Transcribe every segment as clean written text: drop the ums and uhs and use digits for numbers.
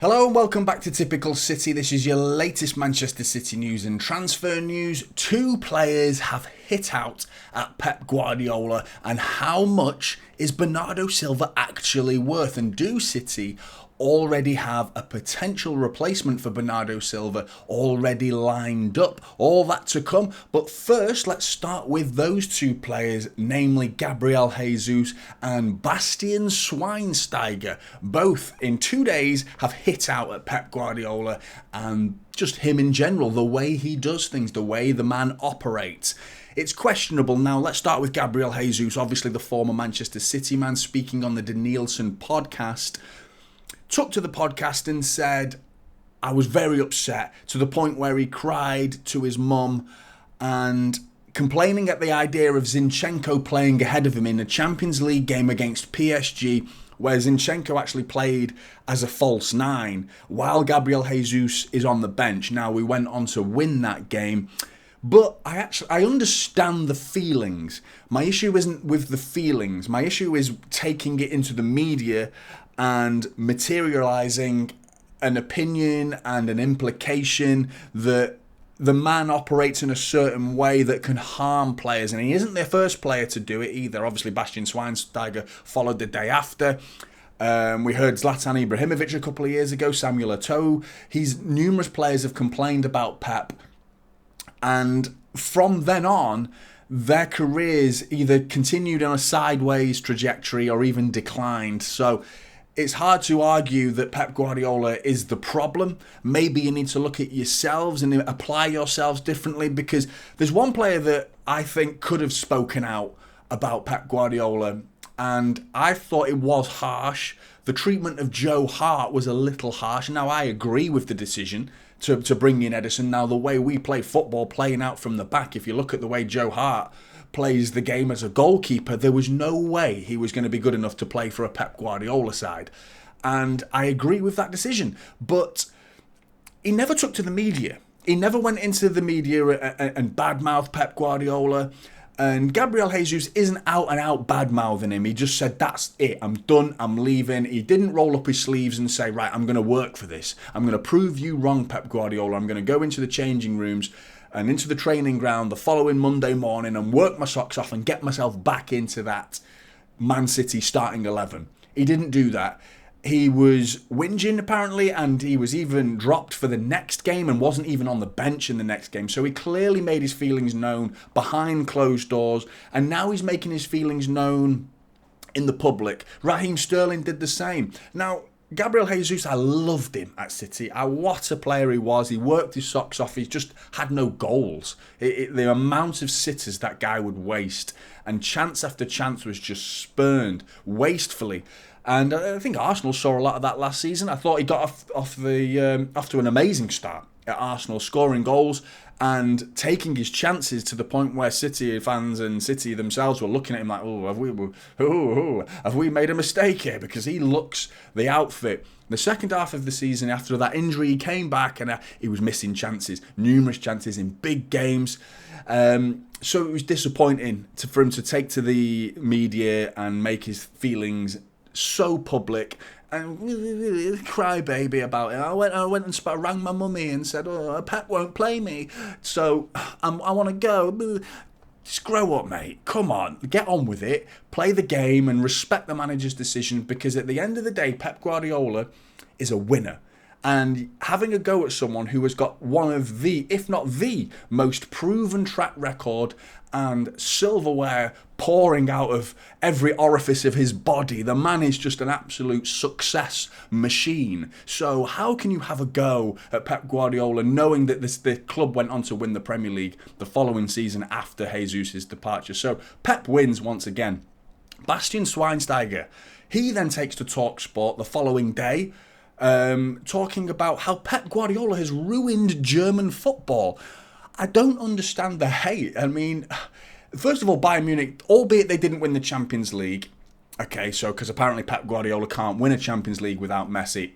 Hello and welcome back to Typical City. This is your latest Manchester City news and transfer news. Two players have hit out at Pep Guardiola, and how much is Bernado Silva actually worth? And do City already have a potential replacement for Bernardo Silva already lined up? All that to come. But first, let's start with those two players, namely Gabriel Jesus and Bastien Schweinsteiger. Both in 2 days have hit out at Pep Guardiola, and just him in general, the way he does things, the way the man operates. It's questionable. Now, let's start with Gabriel Jesus, obviously the former Manchester City man, speaking on the Danielson podcast. Took to the podcast and said, I was very upset, to the point where he cried to his mum and complaining at the idea of Zinchenko playing ahead of him in a Champions League game against PSG, where Zinchenko actually played as a false nine while Gabriel Jesus is on the bench. Now, we went on to win that game, but I understand the feelings. My issue isn't with the feelings. My issue is taking it into the media and materialising an opinion and an implication that the man operates in a certain way that can harm players. And he isn't the first player to do it either. Obviously, Bastien Schweinsteiger followed the day after. We heard Zlatan Ibrahimovic a couple of years ago, Samuel Eto'o. Numerous players have complained about Pep. And from then on, their careers either continued on a sideways trajectory or even declined. So it's hard to argue that Pep Guardiola is the problem. Maybe you need to look at yourselves and apply yourselves differently, because there's one player that I think could have spoken out about Pep Guardiola, and I thought it was harsh. The treatment of Joe Hart was a little harsh. Now, I agree with the decision to bring in Ederson. Now, the way we play football, playing out from the back, if you look at the way Joe Hart plays the game as a goalkeeper, there was no way he was going to be good enough to play for a Pep Guardiola side. And I agree with that decision. But he never took to the media. He never went into the media and badmouthed Pep Guardiola. And Gabriel Jesus isn't out and out bad-mouthing him. He just said, that's it, I'm done, I'm leaving. He didn't roll up his sleeves and say, right, I'm going to work for this. I'm going to prove you wrong, Pep Guardiola. I'm going to go into the changing rooms and into the training ground the following Monday morning and work my socks off and get myself back into that Man City starting 11. He didn't do that. He was whinging, apparently, and he was even dropped for the next game and wasn't even on the bench in the next game. So he clearly made his feelings known behind closed doors, and now he's making his feelings known in the public. Raheem Sterling did the same. Now, Gabriel Jesus, I loved him at City. What a player he was. He worked his socks off. He just had no goals. The amount of sitters that guy would waste, and chance after chance was just spurned wastefully. And I think Arsenal saw a lot of that last season. I thought he got off to an amazing start at Arsenal, scoring goals and taking his chances to the point where City fans and City themselves were looking at him like, have we made a mistake here? Because he looks the outfit. The second half of the season, after that injury, he came back and he was missing chances, numerous chances in big games. So it was disappointing for him to take to the media and make his feelings so public and cry baby about it. I went and rang my mummy and said, Pep won't play me, so I want to go. Just grow up, mate. Come on, get on with it. Play the game and respect the manager's decision, because at the end of the day, Pep Guardiola is a winner. And having a go at someone who has got one of the, if not the, most proven track record and silverware pouring out of every orifice of his body, the man is just an absolute success machine. So how can you have a go at Pep Guardiola knowing that the club went on to win the Premier League the following season after Jesus' departure? So Pep wins once again. Bastien Schweinsteiger, he then takes to TalkSport the following day, talking about how Pep Guardiola has ruined German football. I don't understand the hate. I mean, first of all, Bayern Munich, albeit they didn't win the Champions League, okay, so because apparently Pep Guardiola can't win a Champions League without Messi.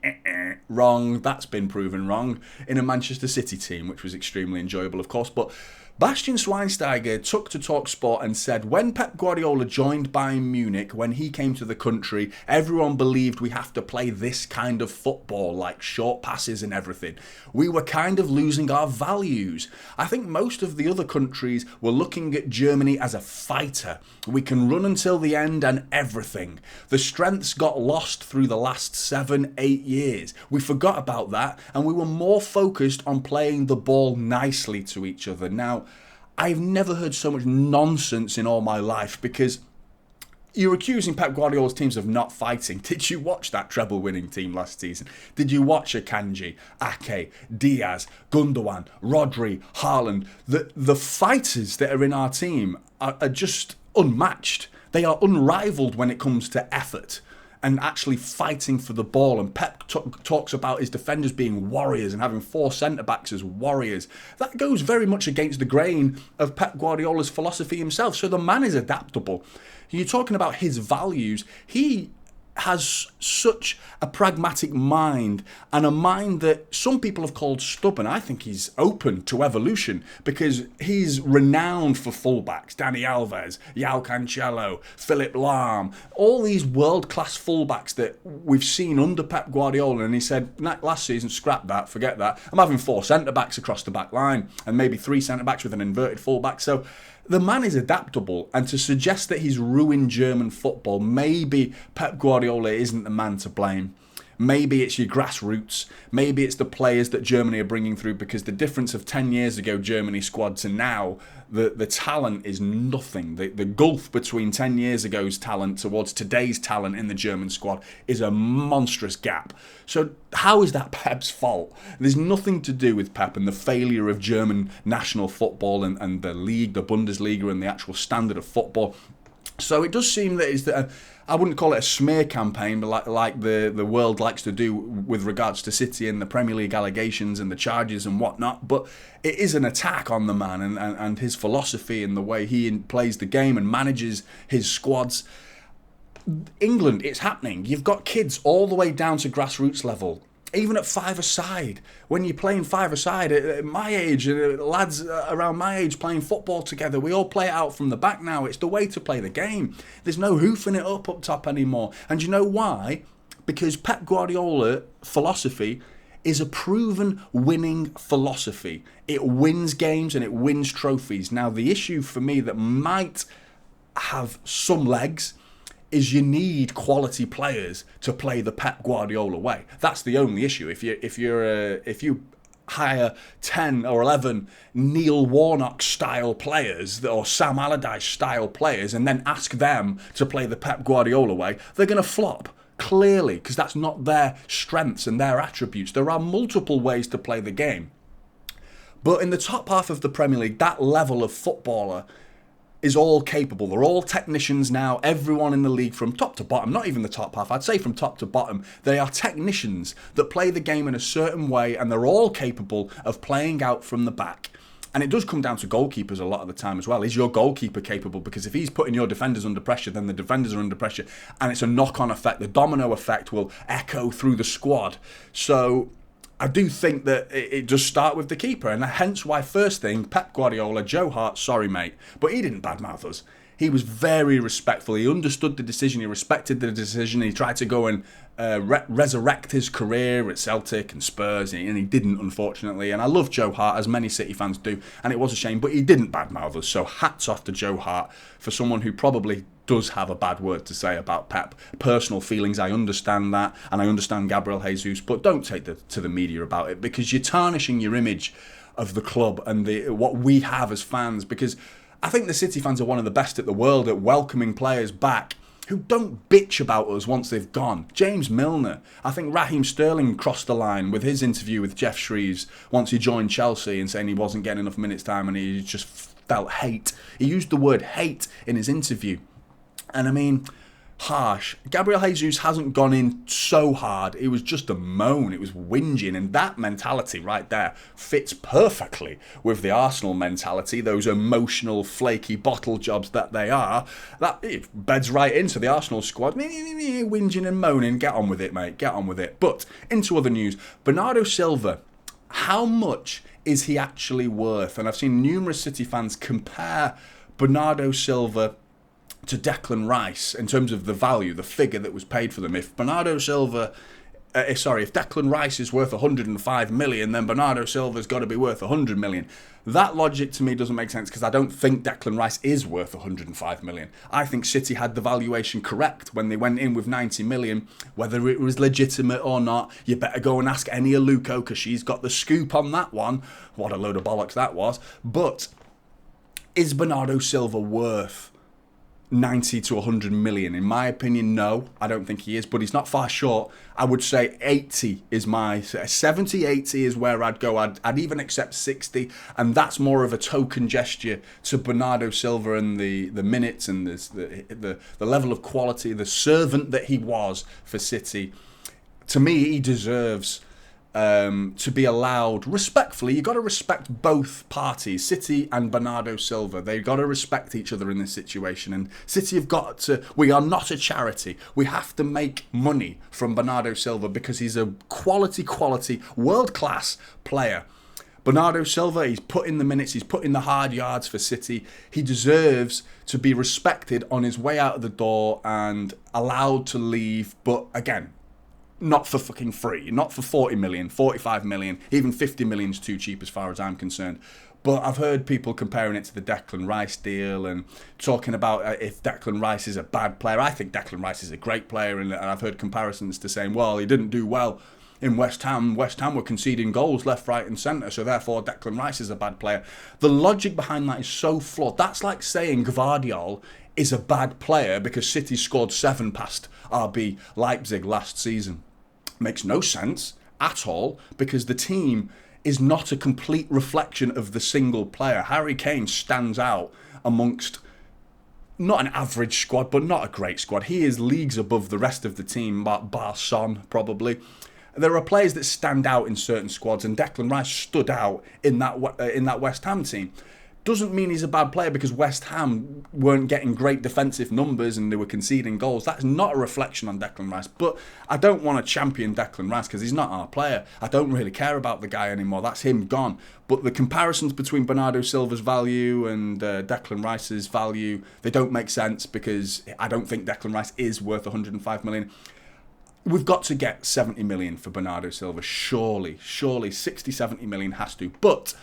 Wrong, that's been proven wrong in a Manchester City team, which was extremely enjoyable, of course. But Bastien Schweinsteiger took to TalkSport and said, when Pep Guardiola joined Bayern Munich, when he came to the country, everyone believed we have to play this kind of football, like short passes and everything. We were kind of losing our values. I think most of the other countries were looking at Germany as a fighter. We can run until the end and everything. The strengths got lost through the last 7-8 years. We forgot about that and we were more focused on playing the ball nicely to each other. Now, I've never heard so much nonsense in all my life, because you're accusing Pep Guardiola's teams of not fighting. Did you watch that treble-winning team last season? Did you watch Akanji, Ake, Diaz, Gundogan, Rodri, Haaland? The fighters that are in our team are just unmatched. They are unrivaled when it comes to effort and actually fighting for the ball. And Pep talks about his defenders being warriors and having 4 centre-backs as warriors. That goes very much against the grain of Pep Guardiola's philosophy himself. So the man is adaptable. You're talking about his values. He has such a pragmatic mind, and a mind that some people have called stubborn. I think he's open to evolution, because he's renowned for fullbacks. Dani Alves, João Cancelo, Philipp Lahm, all these world-class fullbacks that we've seen under Pep Guardiola, and he said last season, scrap that, forget that. I'm having 4 centre-backs across the back line and maybe 3 centre-backs with an inverted fullback. So the man is adaptable, and to suggest that he's ruined German football, maybe Pep Guardiola isn't the man to blame. Maybe it's your grassroots. Maybe it's the players that Germany are bringing through, because the difference of 10 years ago Germany squad to now, the talent is nothing. The gulf between 10 years ago's talent towards today's talent in the German squad is a monstrous gap. So how is that Pep's fault? There's nothing to do with Pep and the failure of German national football and the league, the Bundesliga, and the actual standard of football. So it does seem that it's I wouldn't call it a smear campaign, but like the world likes to do with regards to City and the Premier League allegations and the charges and whatnot. But it is an attack on the man and his philosophy and the way he plays the game and manages his squads. England, it's happening. You've got kids all the way down to grassroots level. Even at 5-a-side, when you're playing 5-a-side, at my age, lads around my age playing football together, we all play it out from the back now. It's the way to play the game. There's no hoofing it up top anymore. And you know why? Because Pep Guardiola philosophy is a proven winning philosophy. It wins games and it wins trophies. Now, the issue for me that might have some legs is you need quality players to play the Pep Guardiola way. That's the only issue. If you hire 10 or 11 Neil Warnock style players or Sam Allardyce style players and then ask them to play the Pep Guardiola way, they're going to flop. Clearly, because that's not their strengths and their attributes. There are multiple ways to play the game. But in the top half of the Premier League, that level of footballer is all capable. They're all technicians now. Everyone in the league from top to bottom, not even the top half, I'd say from top to bottom, they are technicians that play the game in a certain way, and they're all capable of playing out from the back. And it does come down to goalkeepers a lot of the time as well. Is your goalkeeper capable? Because if he's putting your defenders under pressure, then the defenders are under pressure, and it's a knock-on effect. The domino effect will echo through the squad. So I do think that it does start with the keeper, and hence why first thing, Pep Guardiola, Joe Hart, sorry mate, but he didn't badmouth us. He was very respectful. He understood the decision. He respected the decision. He tried to go and resurrect his career at Celtic and Spurs, and he didn't, unfortunately. And I love Joe Hart, as many City fans do, and it was a shame, but he didn't badmouth us. So hats off to Joe Hart for someone who probably does have a bad word to say about Pep. Personal feelings, I understand that, and I understand Gabriel Jesus, but don't take to the media about it, because you're tarnishing your image of the club and what we have as fans. Because I think the City fans are one of the best at the world at welcoming players back who don't bitch about us once they've gone. James Milner. I think Raheem Sterling crossed the line with his interview with Jeff Shreves once he joined Chelsea and saying he wasn't getting enough minutes time and he just felt hate. He used the word hate in his interview. And I mean, harsh. Gabriel Jesus hasn't gone in so hard. It was just a moan. It was whinging. And that mentality right there fits perfectly with the Arsenal mentality, those emotional, flaky bottle jobs that they are. That it beds right into the Arsenal squad. Whinging and moaning. Get on with it, mate. Get on with it. But into other news. Bernado Silva how much is he actually worth? And I've seen numerous City fans compare Bernardo Silva to Declan Rice in terms of the value, the figure that was paid for them. If Declan Rice is worth 105 million, then Bernardo Silva's got to be worth 100 million. That logic to me doesn't make sense because I don't think Declan Rice is worth 105 million. I think City had the valuation correct when they went in with 90 million. Whether it was legitimate or not, you better go and ask Eni Aluko because she's got the scoop on that one. What a load of bollocks that was. But is Bernardo Silva worth 90 to 100 million? In my opinion, no, I don't think he is, but he's not far short. I would say 80 is 70, 80 is where I'd go. I'd even accept 60, and that's more of a token gesture to Bernardo Silva and the minutes and the level of quality, the servant that he was for City. To me, he deserves to be allowed respectfully. You've got to respect both parties, City and Bernardo Silva. They've got to respect each other in this situation. And City have got to, we are not a charity. We have to make money from Bernardo Silva because he's a quality, world-class player. Bernardo Silva, he's put in the minutes, he's put in the hard yards for City. He deserves to be respected on his way out of the door and allowed to leave. But again, not for fucking free, not for 40 million, 45 million, even 50 million is too cheap as far as I'm concerned. But I've heard people comparing it to the Declan Rice deal and talking about if Declan Rice is a bad player. I think Declan Rice is a great player, and I've heard comparisons to saying, well, he didn't do well in West Ham. West Ham were conceding goals left, right and centre, so therefore Declan Rice is a bad player. The logic behind that is so flawed. That's like saying Guardiola is a bad player because City scored 7 past RB Leipzig last season. Makes no sense at all because the team is not a complete reflection of the single player. Harry Kane stands out amongst not an average squad, but not a great squad. He is leagues above the rest of the team, bar Son probably. There are players that stand out in certain squads, and Declan Rice stood out in that West Ham team. Doesn't mean he's a bad player because West Ham weren't getting great defensive numbers and they were conceding goals. That's not a reflection on Declan Rice. But I don't want to champion Declan Rice because he's not our player. I don't really care about the guy anymore. That's him gone. But the comparisons between Bernardo Silva's value and Declan Rice's value, they don't make sense because I don't think Declan Rice is worth 105 million. We've got to get 70 million for Bernardo Silva. Surely 60, 70 million has to. But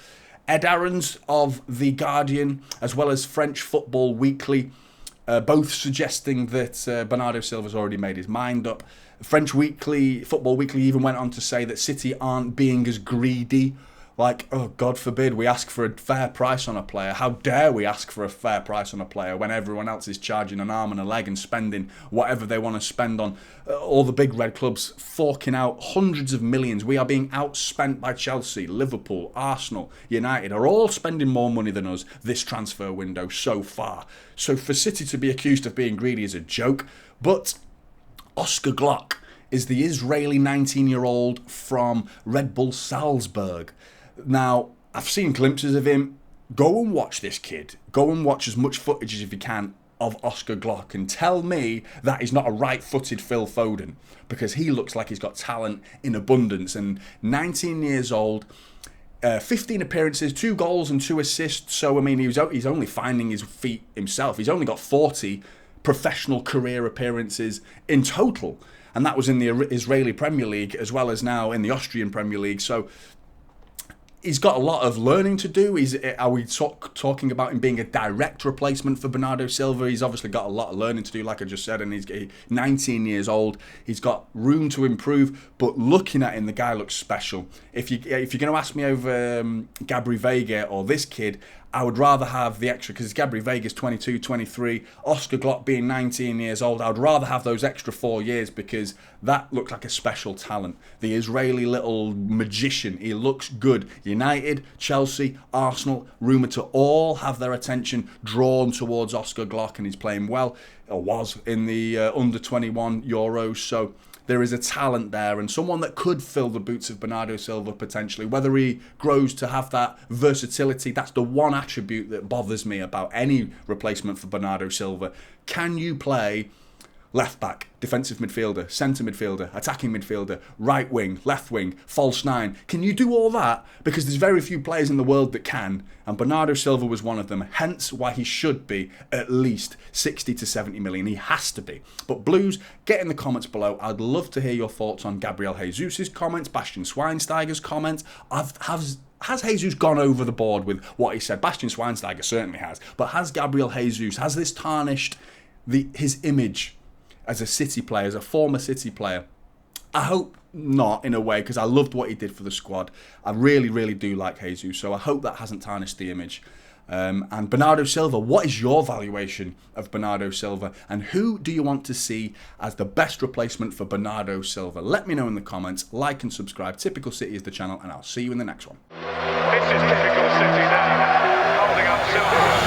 Ed Aarons of The Guardian, as well as French Football Weekly, both suggesting that Bernardo Silva's already made his mind up. Football Weekly even went on to say that City aren't being as greedy. Like, oh, God forbid we ask for a fair price on a player. How dare we ask for a fair price on a player when everyone else is charging an arm and a leg and spending whatever they want to spend on all the big red clubs, forking out hundreds of millions. We are being outspent by Chelsea, Liverpool, Arsenal, United are all spending more money than us this transfer window so far. So for City to be accused of being greedy is a joke. But Oscar Glock is the Israeli 19-year-old from Red Bull Salzburg. Now, I've seen glimpses of him. Go and watch this kid. Go and watch as much footage as you can of Oscar Glock and tell me that he's not a right-footed Phil Foden because he looks like he's got talent in abundance. And 19 years old, 15 appearances, 2 goals and 2 assists. So, I mean, he's only finding his feet himself. He's only got 40 professional career appearances in total. And that was in the Israeli Premier League as well as now in the Austrian Premier League. So he's got a lot of learning to do. Are we talking about him being a direct replacement for Bernardo Silva? He's obviously got a lot of learning to do, like I just said, and he's 19 years old. He's got room to improve, but looking at him, the guy looks special. If you're going to ask me over Gabriel Vega or this kid, I would rather have the extra, because Gabriel Vega's 22, 23, Oscar Glock being 19 years old. I would rather have those extra 4 years because that looks like a special talent. The Israeli little magician, he looks good. United, Chelsea, Arsenal, rumoured to all have their attention drawn towards Oscar Glock, and he's playing well, or was, in the under-21 Euros. So there is a talent there and someone that could fill the boots of Bernardo Silva potentially. Whether he grows to have that versatility, that's the one attribute that bothers me about any replacement for Bernardo Silva. Can you play left back, defensive midfielder, centre midfielder, attacking midfielder, right wing, left wing, false nine. Can you do all that? Because there's very few players in the world that can, and Bernardo Silva was one of them, hence why he should be at least 60 to 70 million. He has to be. But Blues, get in the comments below. I'd love to hear your thoughts on Gabriel Jesus' comments, Bastien Schweinsteiger's comments. Has Jesus gone over the board with what he said? Bastien Schweinsteiger certainly has. But has Gabriel Jesus, has this tarnished his image as a City player, as a former City player? I hope not, in a way, because I loved what he did for the squad. I really, really do like Jesus, so I hope that hasn't tarnished the image. And Bernardo Silva, what is your valuation of Bernardo Silva? And who do you want to see as the best replacement for Bernardo Silva? Let me know in the comments. Like and subscribe. Typical City is the channel, and I'll see you in the next one. This is typical City now, holding up Silva.